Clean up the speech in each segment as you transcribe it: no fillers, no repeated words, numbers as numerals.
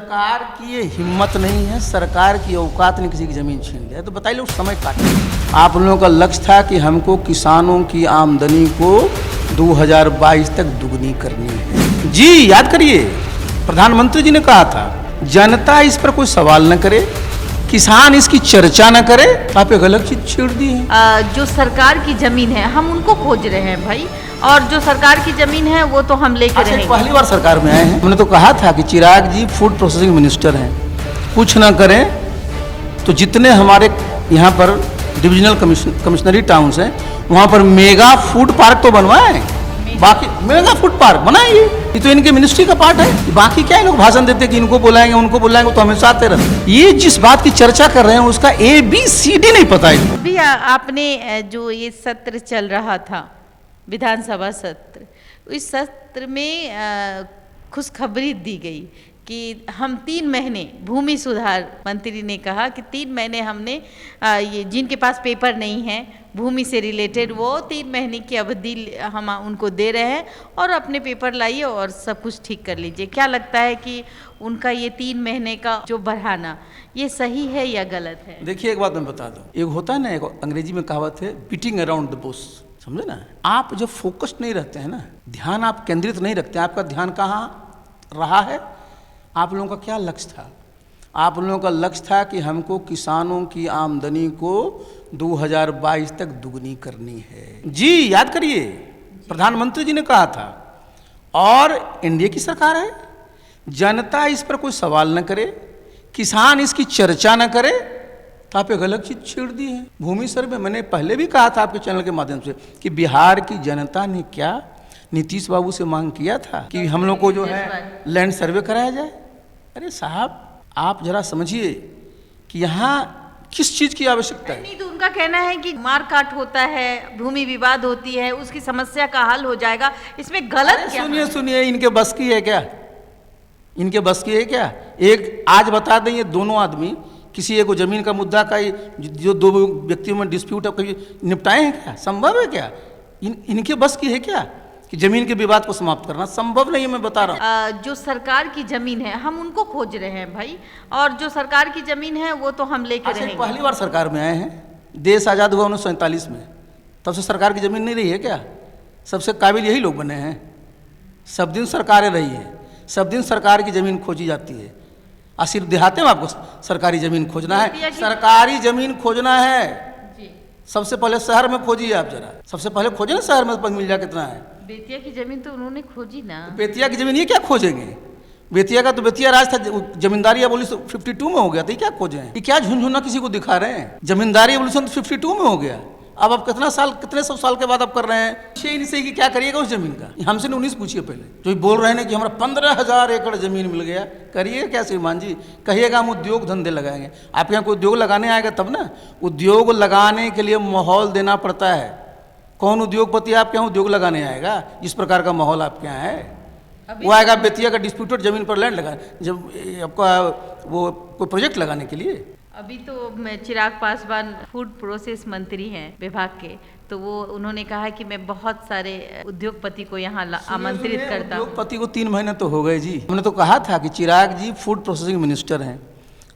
सरकार की ये हिम्मत नहीं है, सरकार की औकात ने किसी की जमीन छीन लिया तो बताइए लोग समय काटे। आप लोगों का लक्ष्य था कि हमको किसानों की आमदनी को 2022 तक दुगनी करनी है। जी याद करिए, प्रधानमंत्री जी ने कहा था जनता इस पर कोई सवाल न करे, किसान इसकी चर्चा न करे। आप एक अलग चीज छेड़ दी है। जो सरकार की जमीन है हम उनको खोज रहे हैं भाई, और जो सरकार की जमीन है वो तो हम लेकर रहेंगे। पहली बार सरकार में आए हैं, हमने तो कहा था कि चिराग जी फूड प्रोसेसिंग मिनिस्टर हैं, कुछ ना करें तो जितने हमारे यहाँ पर डिविजनल कमिश्नरी टाउन्स हैं वहाँ पर मेगा फूड पार्क तो बनवाएं, बाकी मेगा फूड पार्क बनाइए। ये तो इनके मिनिस्ट्री का पार्ट है। बाकी क्या लोग भाषण देते कि इनको बुलाएंगे उनको बुलाएंगे, तो हमेशा आते रहते। ये जिस बात की चर्चा कर रहे हैं उसका ABCD नहीं पता है। अभी आपने जो ये सत्र चल रहा था विधानसभा सत्र, इस सत्र में खुशखबरी दी गई कि हम 3 महीने, भूमि सुधार मंत्री ने कहा कि 3 महीने हमने ये जिनके पास पेपर नहीं है भूमि से रिलेटेड, वो 3 महीने की अवधि हम उनको दे रहे हैं और अपने पेपर लाइए और सब कुछ ठीक कर लीजिए। क्या लगता है कि उनका ये 3 महीने का जो बढ़ाना ये सही है या गलत है? देखिए एक बात मैं बता दूं, एक होता है ना, एक अंग्रेजी में कहावत है बीटिंग अराउंड द बुश, समझे ना। आप जब फोकस्ड नहीं रहते हैं ना, ध्यान आप केंद्रित नहीं रखते, आपका ध्यान कहाँ रहा है, आप लोगों का क्या लक्ष्य था? आप लोगों का लक्ष्य था कि हमको किसानों की आमदनी को 2022 तक दुगनी करनी है। जी याद करिए, प्रधानमंत्री जी ने कहा था, और एनडीए की सरकार है, जनता इस पर कोई सवाल न करे, किसान इसकी चर्चा न करे, तो आप एक अलग चीज छेड़ दी है। भूमि सर्वे मैंने पहले भी कहा था आपके चैनल के माध्यम से कि बिहार की जनता ने क्या नीतीश बाबू से मांग किया था कि हम लोग को जो है लैंड सर्वे कराया जाए। अरे साहब आप जरा समझिए कि यहाँ किस चीज की आवश्यकता है। नहीं तो उनका कहना है कि मारकाट होता है, भूमि विवाद होती है, उसकी समस्या का हल हो जाएगा, इसमें गलत क्या? सुनिए सुनिए, इनके बस की है क्या? इनके बस की है क्या? एक आज बता दें, ये दोनों आदमी किसी एक जमीन का मुद्दा का जो 2 व्यक्तियों में डिस्प्यूट है कभी निपटाए हैं क्या? संभव है क्या? इनके बस की है क्या कि जमीन के विवाद को समाप्त करना? संभव नहीं है, मैं बता रहा हूँ। जो सरकार की जमीन है हम उनको खोज रहे हैं भाई, और जो सरकार की जमीन है वो तो हम लेकर रहेंगे। पहली बार सरकार में आए हैं, देश आज़ाद हुआ 1947 में, तब से सरकार की जमीन नहीं रही है क्या? सबसे काबिल यही लोग बने हैं। सब दिन सरकारें रही है, सब दिन सरकार की जमीन खोजी जाती है। सिर्फ देहाते में आपको सरकारी जमीन खोजना है, सरकारी जमीन खोजना है। सबसे पहले शहर में खोजिए आप, जरा सबसे पहले खोजे ना शहर में मिल जाए कितना है। बेतिया की जमीन तो उन्होंने खोजी ना। बेतिया की जमीन ये क्या खोजेंगे? बेतिया का तो बेतिया राज था, जमींदारी एवोल्यूशन 52 में हो गया था, ये क्या खोजे हैं? ये क्या झुनझुना किसी को दिखा रहे हैं? जमींदारी एवोल्यूशन 52 में हो गया, अब आप कितने सौ साल के बाद आप कर रहे हैं। इनसे कि क्या करिएगा उस जमीन का? हमसे 19 पूछिए पहले, जो बोल रहे हैं कि हमारा 15,000 एकड़ जमीन मिल गया, करिए क्या श्रीमान जी? कहिएगा हम उद्योग धंधे लगाएंगे। आपके यहाँ कोई उद्योग लगाने आएगा तब ना। उद्योग लगाने के लिए माहौल देना पड़ता है। कौन उद्योगपति आपके यहाँ उद्योग लगाने आएगा? जिस प्रकार का माहौल आपके यहाँ है, वो आएगा बेतिया का डिस्प्यूटेड जमीन पर लैंड लगा, जब आपका वो कोई प्रोजेक्ट लगाने के लिए। अभी तो चिराग पासवान फूड प्रोसेस मंत्री हैं विभाग के, तो वो उन्होंने कहा कि मैं बहुत सारे उद्योगपति को यहाँ आमंत्रित करता हूँ। उद्योगपति को 3 महीने तो हो गए जी। हमने तो कहा था कि चिराग जी फूड प्रोसेसिंग मिनिस्टर हैं,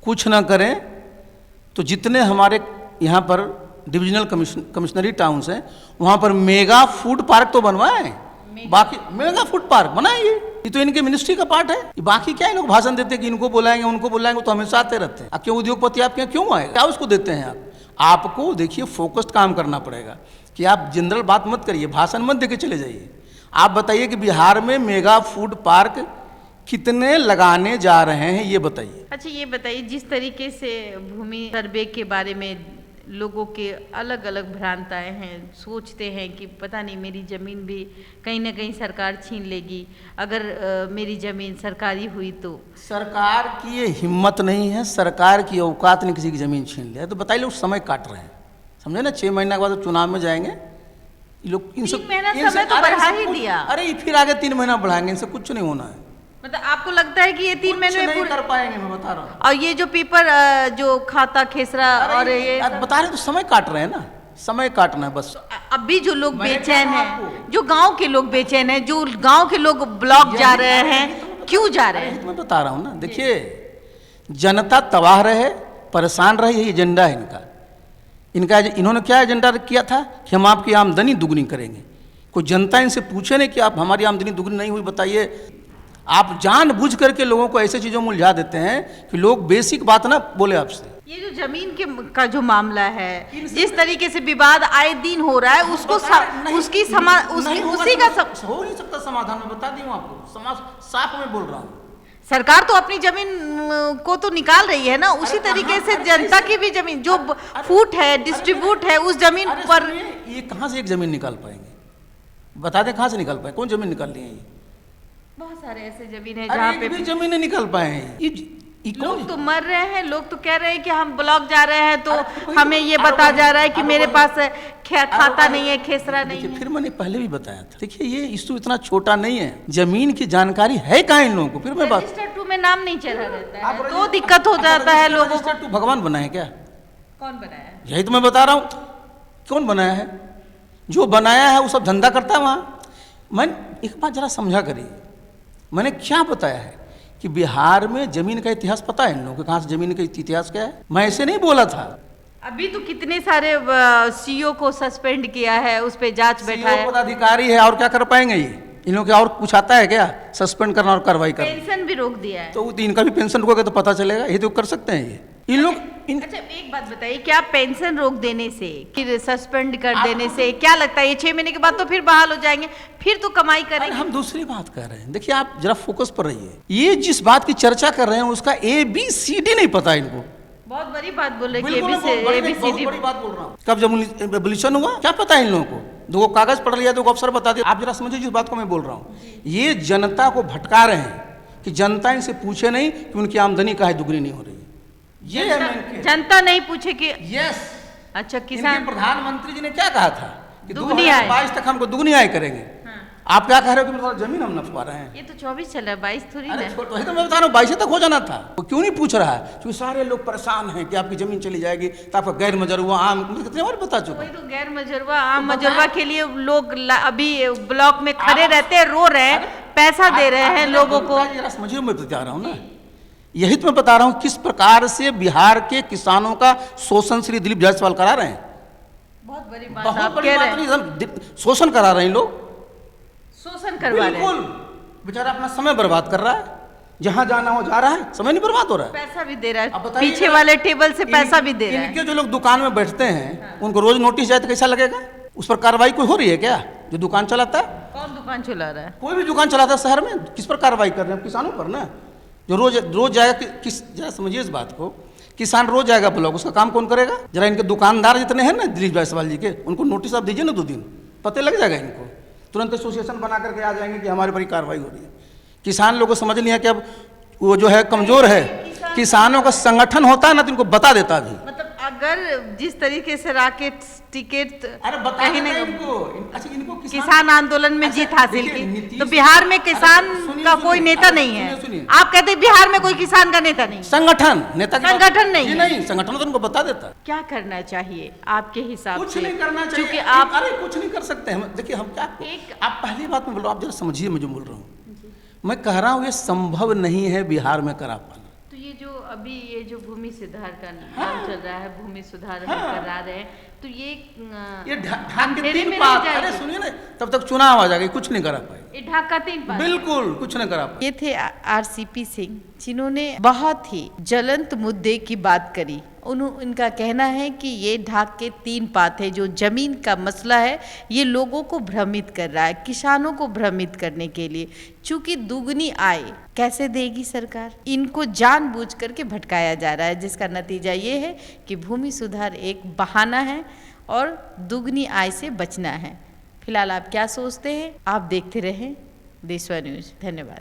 कुछ ना करें तो जितने हमारे यहाँ पर डिविजनल कमिश्नरी टाउन्स हैं वहाँ पर मेगा फूड पार्क तो बनवाएं, बाकी मेगा फूड पार्क बनाइए। ये तो इनके मिनिस्ट्री का पार्ट है। बाकी क्या लोग भाषण देते कि इनको बुलाएंगे उनको बुलाएंगे, तो हमेशा आते रहते हैं। क्यों उद्योगपति आपके यहाँ क्यों आए? क्या उसको देते हैं आप? आपको देखिए फोकस्ड काम करना पड़ेगा कि आप जनरल बात मत करिए, भाषण मत देके चले जाइए। आप बताइए कि बिहार में मेगा फूड पार्क कितने लगाने जा रहे हैं, ये बताइए। अच्छा ये बताइए, जिस तरीके से भूमि सर्वे के बारे में लोगों के अलग अलग भ्रांताएं हैं, सोचते हैं कि पता नहीं मेरी ज़मीन भी कहीं ना कहीं सरकार छीन लेगी अगर मेरी ज़मीन सरकारी हुई तो। सरकार की ये हिम्मत नहीं है, सरकार की औकात ने किसी की ज़मीन छीन लिया तो बताइए लोग समय काट रहे हैं, समझे ना। 6 महीने के बाद चुनाव में जाएंगे ये लोग, इनसे 3 महीना समय तो बढ़ा ही दिया। अरे फिर आगे 3 महीना बढ़ाएंगे, इनसे कुछ नहीं होना है। मतलब आपको लगता है कि ये 3 महीने में कर पाएंगे? मैं बता रहा हूँ। और ये जो पेपर जो खाता खेसरा और ये बता रहे तो समय काट रहे हैं ना, समय काटना है बस। अभी जो लोग बेचैन हैं, जो गांव के लोग बेचैन हैं, जो गांव के लोग ब्लॉक जा रहे हैं, क्यों जा रहे हैं? मैं बता रहा हूँ ना, देखिए जनता तबाह रहे, परेशान रहे, यही एजेंडा है इनका। इन्होंने क्या एजेंडा किया था कि हम आपकी आमदनी दुगनी करेंगे। कोई जनता इनसे पूछे नहीं कि आप हमारी आमदनी दुगनी नहीं हुई बताइए। आप जानबूझ करके लोगों को ऐसे चीज़ों में उलझा देते हैं कि लोग बेसिक बात ना बोले आपसे। ये जो जमीन का जो मामला है, जिस तरीके से विवाद आए दिन हो रहा है, उसको उसी का हो नहीं सकता समाधान। मैं बता दी हूँ आपको, साफ में बोल रहा हूँ। सरकार तो अपनी जमीन को तो निकाल रही है ना, उसी तरीके से जनता की भी जमीन जो फूट है, डिस्ट्रीब्यूट है, उस जमीन पर। ये कहाँ से एक जमीन निकाल पाएंगे? बता दें कहाँ से निकाल पाए? कौन जमीन निकाल ली है? ये बहुत सारे ऐसे जमीन है जहाँ पे भी जमीन नहीं निकाल पाए हैं। लोग तो मर रहे हैं, लोग तो कह रहे हैं कि हम ब्लॉक जा रहे हैं तो हमें ये बता जा रहा है कि मेरे पास खाता नहीं है, खेसरा नहीं है। फिर मैंने पहले भी बताया था, देखिए ये इशू इतना छोटा नहीं है, जमीन की जानकारी है कहाँ इन लोगों को। फिर मैं बात रजिस्टर 2 में नाम नहीं चला रहता है तो दिक्कत हो जाता है लोगों को। रजिस्टर 2 भगवान बनाए क्या? कौन बनाया? यही तो मैं बता रहा हूँ, कौन बनाया है? जो बनाया है वो सब धंधा करता है वहाँ। मैं एक बात जरा समझा करिए, मैंने क्या बताया है कि बिहार में जमीन का इतिहास पता है इन लोगों को, कहाँ से जमीन का इतिहास क्या है? मैं ऐसे नहीं बोला था। अभी तो कितने सारे सीईओ को सस्पेंड किया है, उस पे जांच बैठा है। पदाधिकारी है, और क्या कर पाएंगे ये? इन लोगों के और कुछ आता है क्या? सस्पेंड करना और कार्रवाई करना। पेंशन भी रोक दिया है, तो इनका भी पेंशन रोकोगे तो पता चलेगा। ये तो कर सकते हैं ये इन लोग। अच्छा एक बात बताइए, क्या पेंशन रोक देने से, फिर सस्पेंड कर देने से क्या लगता है ये 6 महीने के बाद तो फिर बहाल हो जाएंगे, फिर तो कमाई करेंगे? हम दूसरी बात कर रहे हैं। देखिए आप जरा फोकस पर रहिए। ये जिस बात की चर्चा कर रहे हैं उसका ABCD नहीं पता इनको। बहुत बड़ी बात बोल रहे हैं कि ABCD बड़ी बात बोल रहा हूँ। कब जब एबोलिशन हुआ क्या पता है इन लोगों को? 2 कागज पढ़ लिया, 2 अफसर बता दिया। आप जरा समझिए जिस बात को मैं बोल रहा हूँ। ये जनता को भटका रहे हैं कि जनता इनसे पूछे नहीं कि उनकी आमदनी काहे दुगनी नहीं हो रही। ये जनता नहीं पूछे कि यस। अच्छा किसान, प्रधानमंत्री जी ने क्या कहा था कि दुगनी आय 2022 तक हमको दुगनी आय करेंगे। आप क्या कह रहे हो कि मतलब जमीन हम नपवा रहे हैं? ये तो 24 चल रहा है, 22 थोड़ी ना। तो वही तो मैं बता रहा हूँ, 22 तक हो जाना था। वो क्यों नहीं पूछ रहा है? क्योंकि सारे लोग परेशान हैं कि आपकी जमीन चली जाएगी तो आपका गैर मजरूआ आम, कितने बार बता चुका। वही तो गैर मजरूआ आम मजरूआ के लिए लोग अभी ब्लॉक में खड़े रहते हैं, रो रहे हैं, पैसा दे रहे हैं लोगों को। समझिए मैं बता रहा हूँ ना, यही तो मैं बता रहा हूँ किस प्रकार से बिहार के किसानों का शोषण श्री दिलीप जायसवाल करा रहे हैं। बहुत बड़ी बात आप कह रहे हैं। शोषण करा रहे हैं लोग, शोषण करवा रहे हैं। बेचारा अपना समय बर्बाद कर रहा है, जहां जाना हो जा रहा है, समय नहीं बर्बाद हो रहा है, पैसा भी दे रहा है, पीछे वाले टेबल से पैसा भी दे रहा है। इनके जो लोग दुकान में बैठते हैं उनको रोज नोटिस जाए तो कैसा लगेगा? उस पर कार्रवाई कोई हो रही है क्या? जो दुकान चलाता है, कौन दुकान चला रहा है? कोई भी दुकान चलाता है शहर में, किस पर कार्रवाई कर रहे हैं? किसानों पर ना, जो रोज जाएगा। किस जरा समझिए इस बात को, किसान रोज जाएगा ब्लॉक, उसका काम कौन करेगा? जरा इनके दुकानदार जितने हैं ना दिलीप जायसवाल जी के, उनको नोटिस आप दीजिए ना 2 दिन, पते लग जाएगा इनको। तुरंत एसोसिएशन बना करके आ जाएंगे कि हमारे पर कार्रवाई हो रही है। किसान लोगों को समझ नहीं है कि अब वो जो है कमजोर है। किसानों का संगठन होता है ना तो इनको बता देता भी। मतलब अगर जिस तरीके से राकेट टिकट कहीं नहीं इनको किसान आंदोलन में जीत हासिल की, तो बिहार में किसान का कोई नेता नहीं है। आप कहते हैं बिहार में कोई किसान का नेता नहीं, संगठन नेता संगठन नहीं, नहीं संगठन तो उनको बता देता। क्या करना चाहिए आपके हिसाब से? कुछ नहीं करना चाहिए, क्योंकि आप कुछ नहीं कर सकते हैं। देखिए हम क्या, आप पहली बात में बोलो, आप जरा समझिए मैं जो बोल रहा हूँ। मैं कह रहा हूँ ये संभव नहीं है बिहार में करा पाना। तो ये जो अभी ये जो भूमि सुधार का नाम चल रहा है, भूमि सुधार करा रहे हैं, तो ये ढाक के 3 बात, अरे सुनिए ना, तब तक चुनाव आ जाएगा, कुछ नहीं करा पाए। ये ढाक का 3 बात, बिल्कुल कुछ नहीं करा पाए। ये थे RCP सिंह, जिन्होंने बहुत ही ज्वलंत मुद्दे की बात करी। इनका कहना है कि ये ढाक के 3 बात है, जो जमीन का मसला है ये लोगों को भ्रमित कर रहा है, किसानों को भ्रमित करने के लिए। चूंकि दुगनी आय कैसे देगी सरकार, इनको जानबूझ करके भटकाया जा रहा है, जिसका नतीजा ये है कि भूमि सुधार एक बहाना है और दुगनी आय से बचना है। फिलहाल आप क्या सोचते हैं? आप देखते रहें देशवा न्यूज। धन्यवाद।